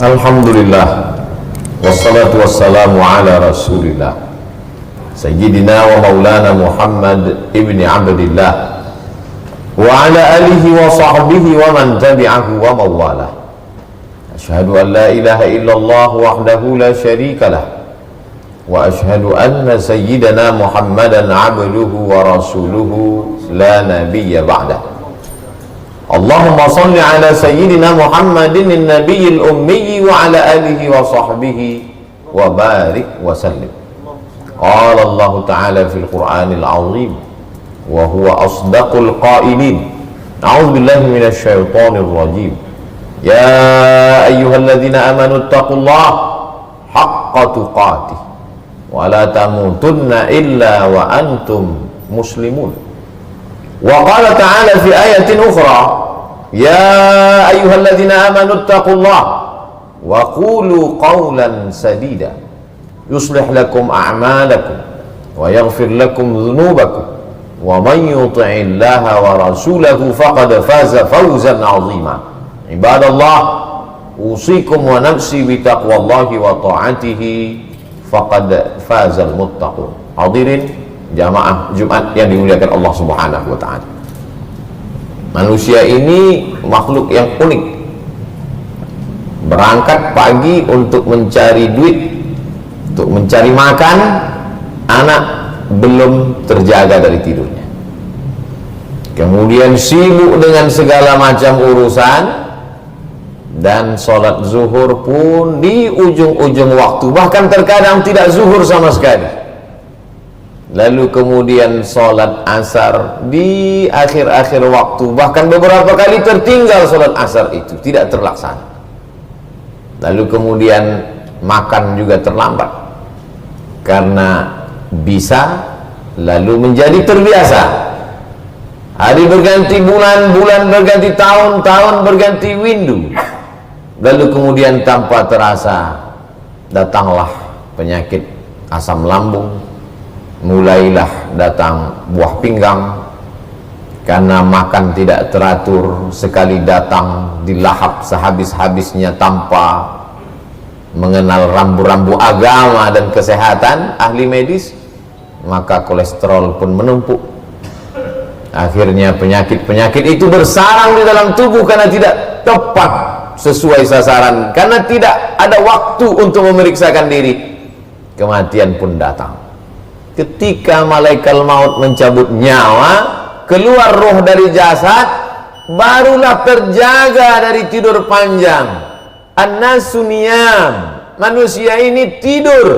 Alhamdulillah, wassalatu wassalamu ala rasulillah Sayyidina wa maulana Muhammad ibni Abdillah wa ala alihi wa sahbihi wa man tabi'ahu wa mawalah. Ashhadu an la ilaha illallah wahdahu la syarika lah, wa ashhadu anna sayyidana Muhammadan abduhu wa rasuluhu la nabiyya ba'dah. Allahumma salli ala sayyidina Muhammadin nabiyil ummi wa ala alihi wa sahbihi wa barik wa sallim. Qala Allah ta'ala fil Qur'anil azim wa huwa asdaqul qailin. A'udzu billahi minasy syaithanir rajim. Ya ayyuhalladzina amanu taqullaha haqqa tuqatih wa la tamutunna illa wa antum muslimun. Wa qala ta'ala fi ayatin ukhra, ya ayyuhalladzina amanu taqullaha wa qulu qawlan sadida yuslih lakum a'malakum wa yaghfir lakum dhunubakum wa man yuti'illaha wa rasulahu faqad faza fawzan 'azima. Ibadallah, usikum wa nafsi bi taqwallahi wa ta'atihi faqad fazal muttaqun. Hadirin jamaah Jumat yang dimuliakan Allah Subhanahu wa ta'ala. Manusia ini makhluk yang unik. Berangkat pagi untuk mencari duit, untuk mencari makan, anak belum terjaga dari tidurnya. Kemudian sibuk dengan segala macam urusan, dan sholat zuhur pun di ujung-ujung waktu, bahkan terkadang tidak zuhur sama sekali. Lalu kemudian sholat asar di akhir-akhir waktu, bahkan beberapa kali tertinggal sholat asar itu, tidak terlaksana. Lalu kemudian makan juga terlambat, karena bisa lalu menjadi terbiasa. Hari berganti bulan, bulan berganti tahun, tahun berganti windu. Lalu kemudian tanpa terasa datanglah penyakit asam lambung, mulailah datang buah pinggang, karena makan tidak teratur, sekali datang dilahap sehabis-habisnya tanpa mengenal rambu-rambu agama dan kesehatan ahli medis, maka kolesterol pun menumpuk. Akhirnya penyakit-penyakit itu bersarang di dalam tubuh karena tidak tepat sesuai sasaran, karena tidak ada waktu untuk memeriksakan diri. Kematian pun datang. Ketika malaikat maut mencabut nyawa, keluar roh dari jasad, barulah terjaga dari tidur panjang. An-nasu niyam, manusia ini tidur.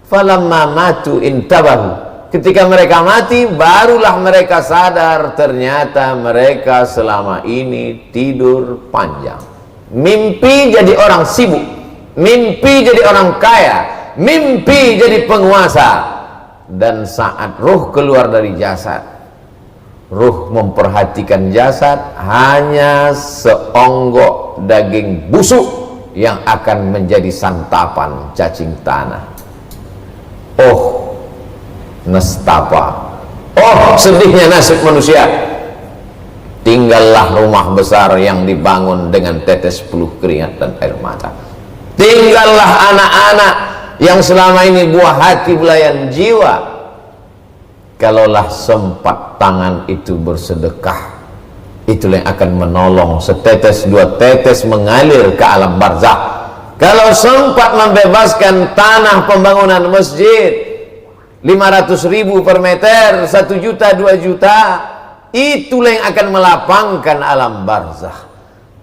Falamma matu intabahu, ketika mereka mati, barulah mereka sadar ternyata mereka selama ini tidur panjang. Mimpi jadi orang sibuk, mimpi jadi orang kaya, mimpi jadi penguasa. Dan saat ruh keluar dari jasad, ruh memperhatikan jasad, hanya seonggok daging busuk yang akan menjadi santapan cacing tanah. Oh nestapa, oh sedihnya nasib manusia. Tinggallah rumah besar yang dibangun dengan tetes peluh keringat dan air mata. Tinggallah anak-anak yang selama ini buah hati belayan jiwa. Kalaulah sempat tangan itu bersedekah, itulah yang akan menolong setetes dua tetes mengalir ke alam barzakh. Kalau sempat membebaskan tanah pembangunan masjid 500.000 per meter, 1 juta, 2 juta, itulah yang akan melapangkan alam barzakh.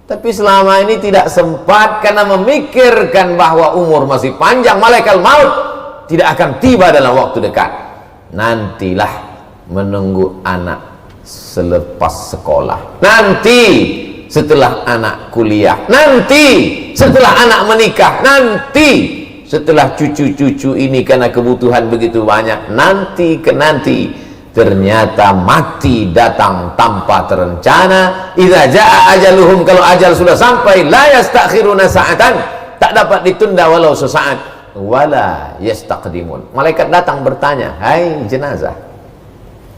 Tapi selama ini tidak sempat karena memikirkan bahwa umur masih panjang, malaikat maut tidak akan tiba dalam waktu dekat. Nantilah menunggu anak selepas sekolah, nanti setelah anak kuliah, nanti setelah anak menikah, nanti setelah cucu-cucu ini karena kebutuhan begitu banyak, nanti ke nanti. Ternyata mati datang tanpa terencana. Idza jaa ajaluhum, kalau ajal sudah sampai, la yastakhiruna sa'atan, tak dapat ditunda walau sesaat, wala yastaqdimun. Malaikat datang bertanya, hai jenazah,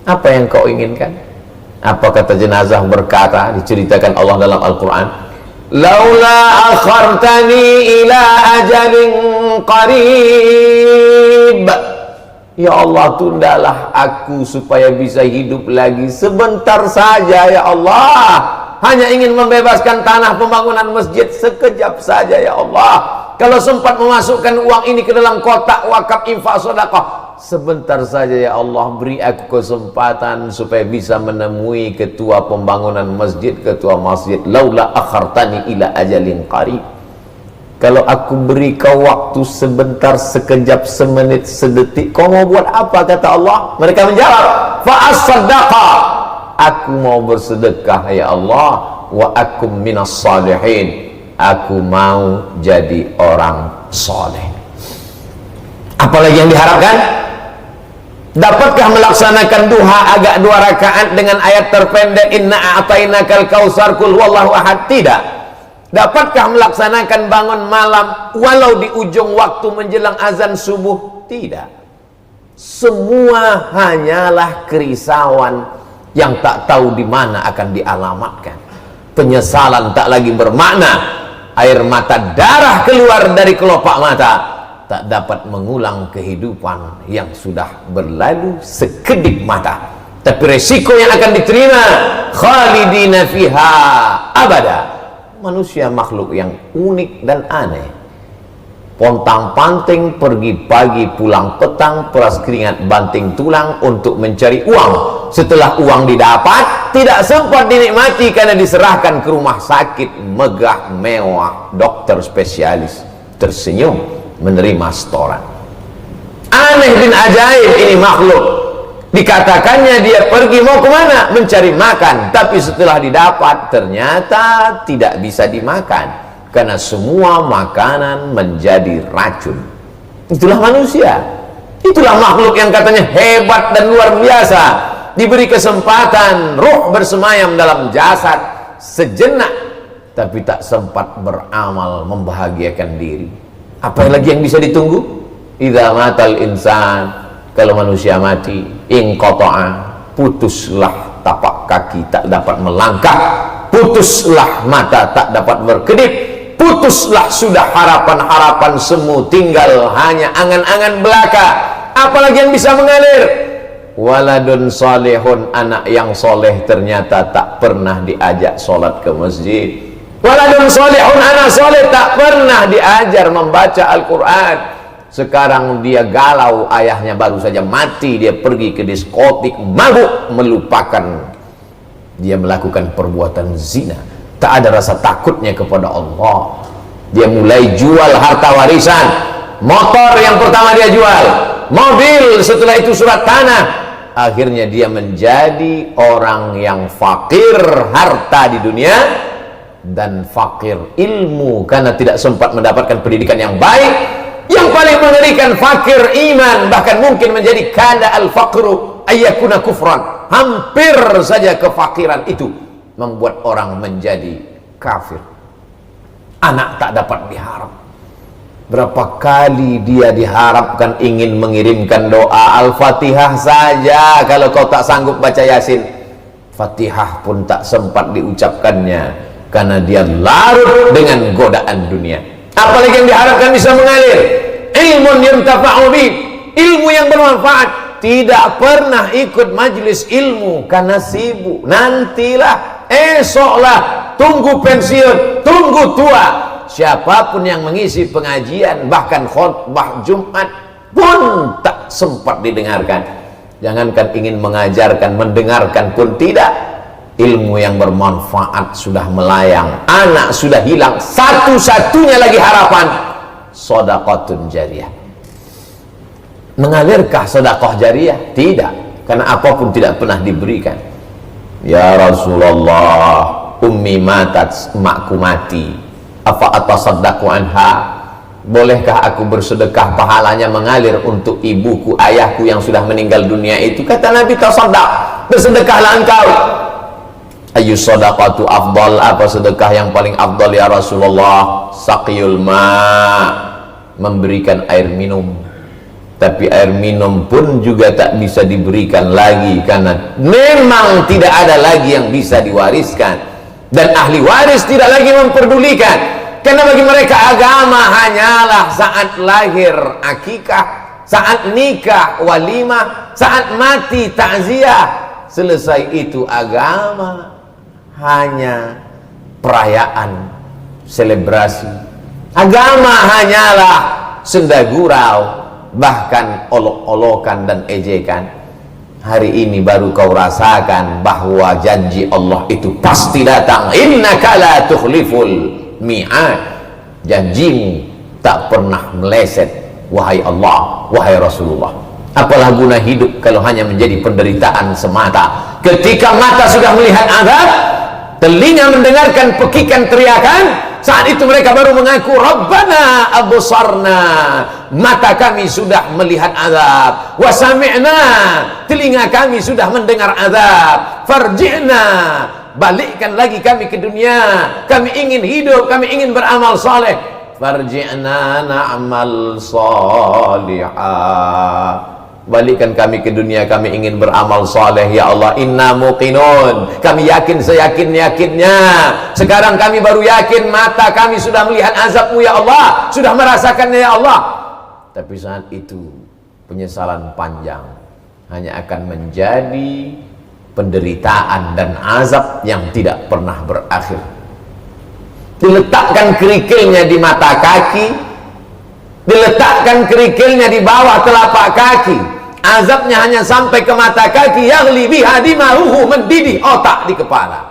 apa yang kau inginkan? Apa kata jenazah? Berkata, diceritakan Allah dalam Al-Quran, laula akhartani ila ajalin qarib. Ya Allah, tundalah aku supaya bisa hidup lagi sebentar saja ya Allah. Hanya ingin membebaskan tanah pembangunan masjid sekejap saja ya Allah. Kalau sempat memasukkan uang ini ke dalam kotak wakaf infak sedekah, sebentar saja ya Allah, beri aku kesempatan supaya bisa menemui ketua pembangunan masjid, ketua masjid. Laula akhartani ila ajalin qarib. Kalau aku beri kau waktu sebentar, sekejap, semenit, sedetik, kau mau buat apa? Kata Allah. Mereka menjawab, fa as-sadaqa, aku mau bersedekah ya Allah, wa akum minas salihin, aku mau jadi orang soleh. Apalagi yang diharapkan? Dapatkah melaksanakan duha agak 2 rakaat dengan ayat terpendek inna a'tainakal kautsar qul huwallahu ahad? Tidak. Dapatkah melaksanakan bangun malam walau di ujung waktu menjelang azan subuh? Tidak. Semua hanyalah kerisauan yang tak tahu di mana akan dialamatkan. Penyesalan tak lagi bermakna. Air mata darah keluar dari kelopak mata, tak dapat mengulang kehidupan yang sudah berlalu sekedip mata. Tapi resiko yang akan diterima, khalidina fiha abada. Manusia makhluk yang unik dan aneh. Pontang-panting, pergi pagi pulang petang, peras keringat banting tulang untuk mencari uang. Setelah uang didapat, tidak sempat dinikmati karena diserahkan ke rumah sakit megah mewah, dokter spesialis tersenyum menerima setoran. Aneh bin ajaib ini makhluk. Dikatakannya dia pergi mau kemana? Mencari makan. Tapi setelah didapat ternyata tidak bisa dimakan, karena semua makanan menjadi racun. Itulah manusia. Itulah makhluk yang katanya hebat dan luar biasa. Diberi kesempatan ruh bersemayam dalam jasad sejenak, tapi tak sempat beramal membahagiakan diri. Apa lagi yang bisa ditunggu? Idza matal insan, kalau manusia mati, inqata'a, putuslah tapak kaki tak dapat melangkah, putuslah mata tak dapat berkedip, putuslah sudah harapan-harapan semu, tinggal hanya angan-angan belaka. Apalagi yang bisa mengalir? Waladun salihun, anak yang soleh ternyata tak pernah diajak sholat ke masjid. Waladun salihun, anak soleh tak pernah diajar membaca Al-Quran. Sekarang dia galau, ayahnya baru saja mati, dia pergi ke diskotik, mabuk, melupakan dia melakukan perbuatan zina. Tak ada rasa takutnya kepada Allah. Dia mulai jual harta warisan. Motor yang pertama dia jual, mobil, setelah itu surat tanah. Akhirnya dia menjadi orang yang fakir harta di dunia dan fakir ilmu karena tidak sempat mendapatkan pendidikan yang baik. Yang paling mengerikan, fakir iman, bahkan mungkin menjadi kada al-faqru ayyakuna kufran. Hampir saja kefakiran itu membuat orang menjadi kafir. Anak tak dapat diharap. Berapa kali dia diharapkan ingin mengirimkan doa Al-Fatihah saja, kalau kau tak sanggup baca Yasin. Fatihah pun tak sempat diucapkannya karena dia larut dengan godaan dunia. Apalagi yang diharapkan bisa mengalir? Ilmun yantafa'u bi, ilmu yang bermanfaat. Tidak pernah ikut majelis ilmu karena sibuk. Nantilah, esoklah, tunggu pensiun, tunggu tua. Siapapun yang mengisi pengajian, bahkan khutbah Jumat pun tak sempat didengarkan. Jangankan ingin mengajarkan, mendengarkan pun tidak. Ilmu yang bermanfaat sudah melayang, anak sudah hilang, satu-satunya lagi harapan sedekahun jariyah. Mengalirkah sedekah jariyah? Tidak, karena apapun tidak pernah diberikan. Ya Rasulullah, ummi matat, emakku mati, afa atasaddaqu anha, bolehkah aku bersedekah, pahalanya mengalir untuk ibuku, ayahku yang sudah meninggal dunia itu? Kata Nabi, tasaddaq, bersedekahlah engkau. Ayu sadaqatu afdal, apa sedekah yang paling afdal ya Rasulullah? Saqiyul ma', memberikan air minum. Tapi air minum pun juga tak bisa diberikan lagi karena memang tidak ada lagi yang bisa diwariskan. Dan ahli waris tidak lagi memperdulikan, karena bagi mereka agama hanyalah saat lahir akikah, saat nikah walimah, saat mati takziah. Selesai itu agama hanya perayaan, selebrasi. Agama hanyalah senda gurau, bahkan olok-olokan dan ejekan. Hari ini baru kau rasakan bahwa janji Allah itu pasti datang. Innaka la tukhliful mi'ad. Janjimu tak pernah meleset, wahai Allah, wahai Rasulullah. Apalah guna hidup kalau hanya menjadi penderitaan semata. Ketika mata sudah melihat azab, telinga mendengarkan pekikan teriakan, saat itu mereka baru mengaku, Rabbana absarna, mata kami sudah melihat azab, wa sami'na, telinga kami sudah mendengar azab, farji'na, balikkan lagi kami ke dunia, kami ingin hidup, kami ingin beramal saleh, farji'na na'mal salihah, balikkan kami ke dunia, kami ingin beramal saleh ya Allah. Inna muqinun, kami yakin seyakin-yakinnya. Sekarang kami baru yakin, mata kami sudah melihat azab-Mu ya Allah, sudah merasakannya ya Allah. Tapi saat itu penyesalan panjang hanya akan menjadi penderitaan dan azab yang tidak pernah berakhir. Diletakkan kerikilnya di mata kaki, diletakkan kerikilnya di bawah telapak kaki, azabnya hanya sampai ke mata kaki, yaghli biha dimahuhu, mendidih otak di kepala.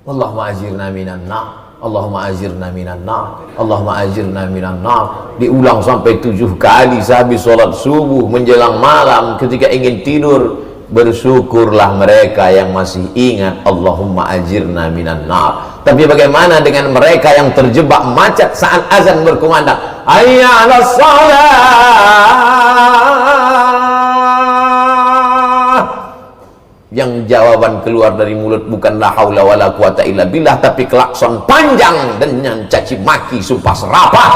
Allahumma ajirna minan nar, Allahumma ajirna minan nar, Allahumma ajirna minan nar. Diulang sampai 7 kali sehabis sholat subuh menjelang malam. Ketika ingin tidur, bersyukurlah mereka yang masih ingat Allahumma ajirna minan nar. Tapi bagaimana dengan mereka yang terjebak macet saat azan berkumandang, hayya 'alas shalah, yang jawaban keluar dari mulut bukan la haula wala quwata illa billah, tapi klakson panjang dengan caci maki, sumpah serapah,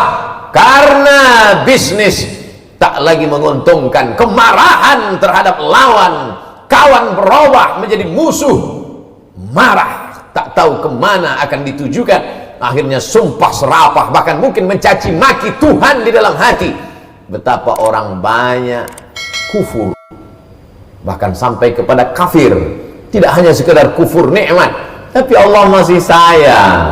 karena bisnis tak lagi menguntungkan. Kemarahan terhadap lawan, kawan berubah menjadi musuh, marah tak tahu kemana akan ditujukan, akhirnya sumpah serapah, bahkan mungkin mencaci maki Tuhan di dalam hati. Betapa orang banyak kufur, bahkan sampai kepada kafir. Tidak hanya sekedar kufur nikmat, tapi Allah masih sayang,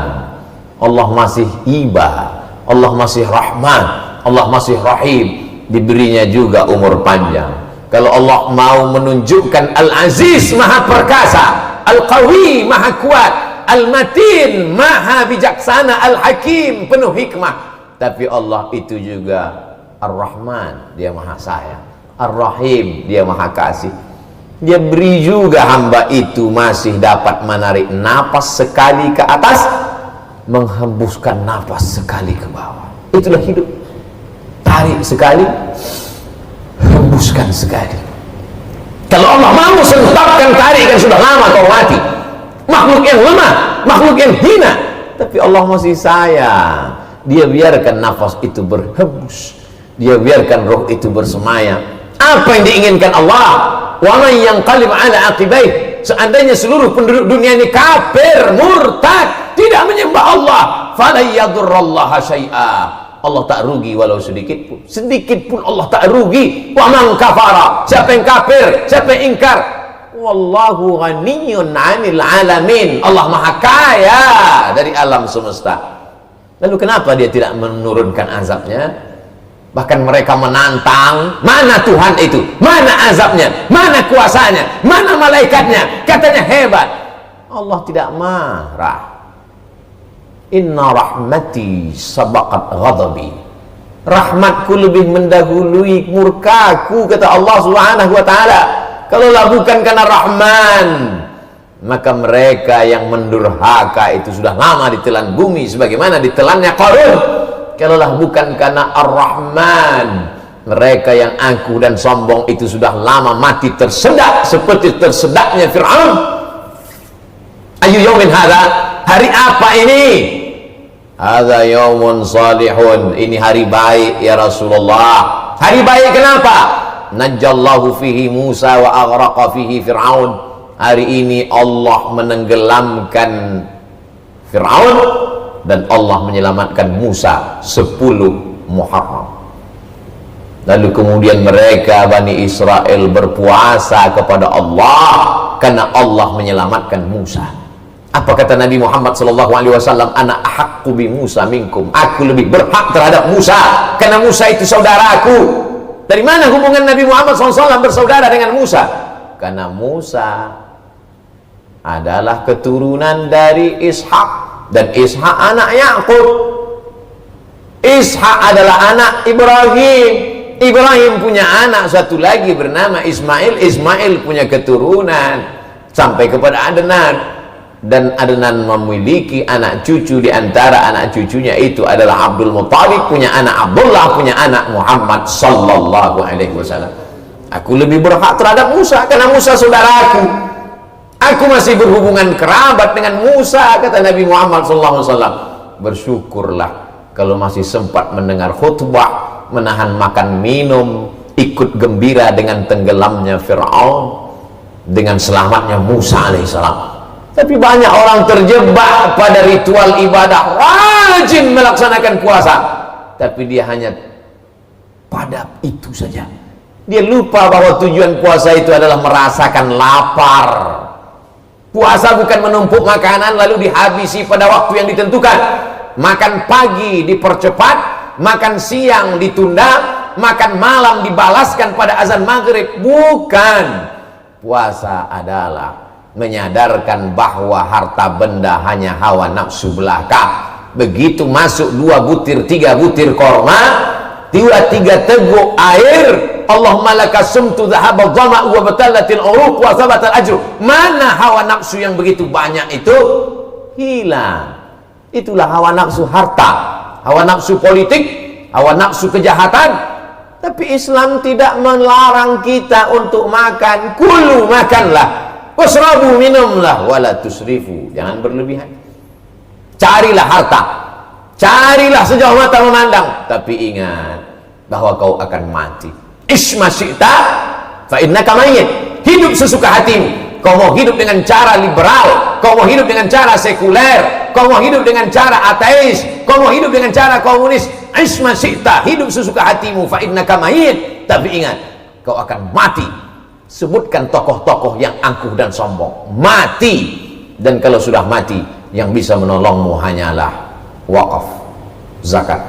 Allah masih iba, Allah masih rahman, Allah masih rahim, diberinya juga umur panjang. Kalau Allah mau menunjukkan Al-Aziz maha perkasa, Al-Qawi maha kuat, Al-Matin maha bijaksana, Al-Hakim penuh hikmah, tapi Allah itu juga Ar-Rahman, dia maha sayang, Ar-Rahim, dia maha kasih. Dia beri juga hamba itu masih dapat menarik napas sekali ke atas, menghembuskan napas sekali ke bawah. Itulah hidup. Tarik sekali, hembuskan sekali. Kalau Allah mau sentapkan tarikan, sudah lama kau mati. Makhluk yang lemah, makhluk yang hina, tapi Allah masih sayang. Dia biarkan nafas itu berhembus, dia biarkan roh itu bersemayam. Apa yang diinginkan Allah? Wa man yanqalib ala aqibaih, seandainya seluruh penduduk dunia ini kafir, murtad, tidak menyembah Allah, fala yadurrallaha syai'a, Allah tak rugi walau sedikit pun. Sedikit pun Allah tak rugi. Wa man kafara, siapa yang kafir, siapa yang ingkar, wallahu ghaniyyun 'anil 'alamin, Allah maha kaya dari alam semesta. Lalu kenapa dia tidak menurunkan azabnya? Bahkan mereka menantang, mana Tuhan itu, mana azabnya, mana kuasanya, mana malaikatnya, katanya hebat. Allah tidak marah. Inna rahmati sabaqat ghadabi, rahmatku lebih mendahului murkaku, kata Allah Subhanahu wa ta'ala. Kalaulah bukan karena Rahman, maka mereka yang mendurhaka itu sudah lama ditelan bumi sebagaimana ditelannya Qarun. Kalaulah bukan karena Ar-Rahman, mereka yang angkuh dan sombong itu sudah lama mati tersedak seperti tersedaknya Fir'aun. Ayu yaumin hadza, hari apa ini? Hadza yaumun salihun, ini hari baik ya Rasulullah. Hari baik kenapa? Najjallahu fihi Musa wa aghraqa fihi Fir'aun. Hari ini Allah menenggelamkan Fir'aun, dan Allah menyelamatkan Musa 10 Muharram. Lalu kemudian mereka Bani Israel berpuasa kepada Allah karena Allah menyelamatkan Musa. Apa kata Nabi Muhammad SAW? Ana ahaqqu bi Musa minkum. Aku lebih berhak terhadap Musa karena Musa itu saudaraku. Dari mana hubungan Nabi Muhammad SAW bersaudara dengan Musa? Karena Musa adalah keturunan dari Ishak, dan Ishak anak Yakub. Ishak adalah anak Ibrahim. Ibrahim punya anak satu lagi bernama Ismail. Ismail punya keturunan sampai kepada Adnan, dan Adnan memiliki anak cucu. Di antara anak cucunya itu adalah Abdul Muttalib, punya anak Abdullah, punya anak Muhammad sallallahu alaihi wasallam. Aku lebih berhak terhadap Musa karena Musa saudaraku. Aku masih berhubungan kerabat dengan Musa, kata Nabi Muhammad sallallahu alaihi wasallam. Bersyukurlah kalau masih sempat mendengar khutbah, menahan makan minum, ikut gembira dengan tenggelamnya Fir'aun, dengan selamatnya Musa alaihissalam. Tapi banyak orang terjebak pada ritual ibadah, rajin melaksanakan puasa, tapi dia hanya pada itu saja. Dia lupa bahwa tujuan puasa itu adalah merasakan lapar. Puasa bukan menumpuk makanan lalu dihabisi pada waktu yang ditentukan. Makan pagi dipercepat, makan siang ditunda, makan malam dibalaskan pada azan maghrib. Bukan. Puasa adalah menyadarkan bahwa harta benda hanya hawa nafsu belaka. Begitu masuk 2 butir 3 butir korma, 2-3 teguk air, Allahumma laka sumtu dhahaba dhama'u wa batalatil uruq wa thabatal ajru. Mana hawa nafsu yang begitu banyak itu? Hilang. Itulah hawa nafsu harta, hawa nafsu politik, hawa nafsu kejahatan. Tapi Islam tidak melarang kita untuk makan. Kulu, makanlah. Wasrabu, minumlah, wala tusrifu, jangan berlebihan. Carilah harta, carilah sejauh mata memandang, tapi ingat bahwa kau akan mati. Isma syi'ta fa innaka mayyit. Hidup sesuka hatimu. Kau mau hidup dengan cara liberal, kau mau hidup dengan cara sekuler, kau mau hidup dengan cara ateis, kau mau hidup dengan cara komunis. Isma syi'ta, hidup sesuka hatimu, fa innaka mayyit. Tapi ingat, kau akan mati. Sebutkan tokoh-tokoh yang angkuh dan sombong, mati. Dan kalau sudah mati, yang bisa menolongmu hanyalah wakaf, zakat,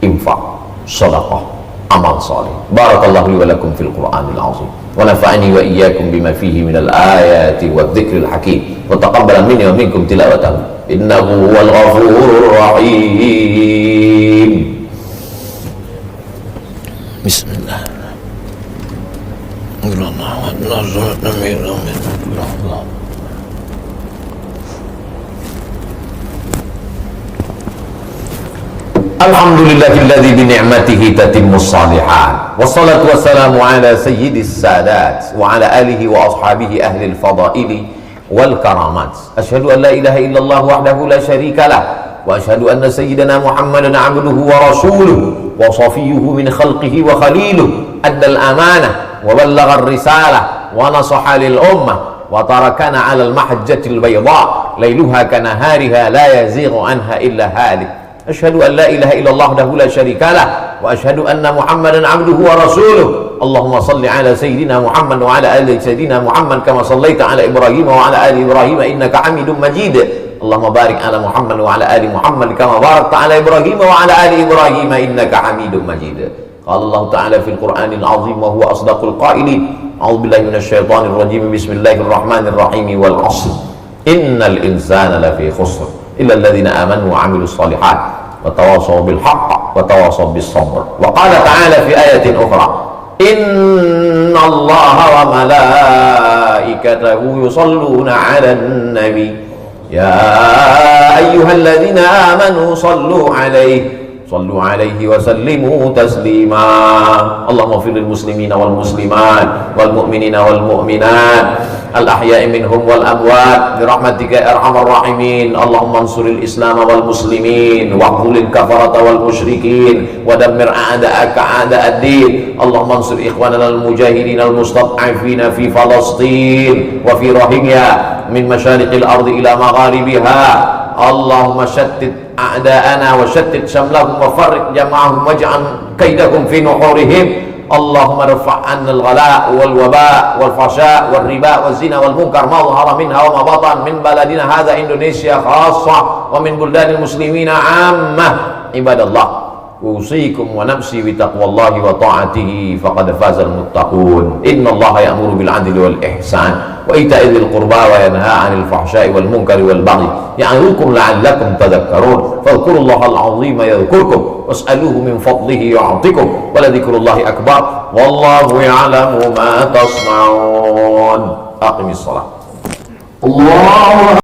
infak, sedekah, amal saleh. Barakallahu li wa lakum fil Qur'anil azim, wa nafa'ani wa iyyakum bima fihi minal ayati wadh-dhikril hakim, wa taqabbala minni wa minkum tilawatahu innahu huwal ghafurur rahim. Bismillah. Alhamdulillahilladzi bi ni'matihi tatimmus shalihat. Wassalatu wassalamu ala sayyidis sadat wa ala alihi wa ashabihi ahli al-fadaili wal karamat. Asyhadu an la ilaha illallah wahdahu la syarika lah, wa asyhadu anna sayyidana Muhammadan 'abduhu wa rasuluhu wa safiyyuhu min khalqihi wa khaliluhu. Addal amanah wa ballagha ar-risalah wa nasaha lil ummah wa tarakana 'ala al-mahajjatil bayda lailuha kanahariha la yazighu anha illa halik. Asyhadu an la ilaha illallah wahdahu la syarikalah wa asyhadu anna Muhammadan 'abduhu wa rasuluh. Allahumma salli 'ala sayyidina Muhammad wa 'ala ali sayyidina Muhammad kama shallaita 'ala Ibrahim wa 'ala ali Ibrahim innaka Hamidum Majid. Allahumma barik 'ala Muhammad wa 'ala ali Muhammad kama barakta 'ala Ibrahim wa 'ala ali Ibrahim innaka Hamidum Majid. Qala Allah Ta'ala fil Qur'anil Azim wa huwa asdaqul qailin. A'udzu billahi minasyaitonir rajim. Bismillahirrahmanirrahim. Wal 'ashr. Innal insana lafi khusr illa alladhina amanu wa 'amilus shalihat wa tawassaw bil haqq wa tawassaw bis sabr. Wa qala ta'ala fi ayatin ukhra. Inna Allaha wa malaikatahu yusalluna 'alan nabi. Ya ayyuhalladzina amanu sallu 'alaihi sallu alaihi wa sallimu taslima. Allahumma fil muslimina wal muslimat wal mu'minina wal mu'minat al ahya'i minhum wal amwat bi rahmatika ya arhamar rahimin. Allahumma ansuril islam wal muslimin wa qulil kafarata wal musyrikin wa dammir a'da'aka a'da'ad-din. Allahumma ansur ikhwanana al mujahidin al mustad'afina fi Falastin wa fi Rohingya min masyariqil ardi ila magharibiha. Allahumma syattit a'da'ana wa syattit syamlahum wa farriq jama'ahum waj'al kaidahum fi nuhurihim. Allahumma rafa'an al-ghala wal waba wal fasha wal riba wal zina wal munkar ma dhahara minha wa ma batan min baladina hadha Indonesia khassa wa min buldanil muslimina ammah. Ibadallah, usikum wa nafsi bi taqwallahi wa ta'atihi faqad fazal muttaqun. Innallaha ya'muru bil 'adli wal ihsan wa ita'i dzil qurba wa yanha 'anil fahsya'i wal munkari wal baghi ya'idhukum la'allakum tadhakkarun. Fadhkurullaha al-'azima yadhkurkum was'aluhu min fadlihi yu'tikum wa la dzikrullahi akbar wallahu ya'lamu ma tasna'un. Aqimis shalah. Allah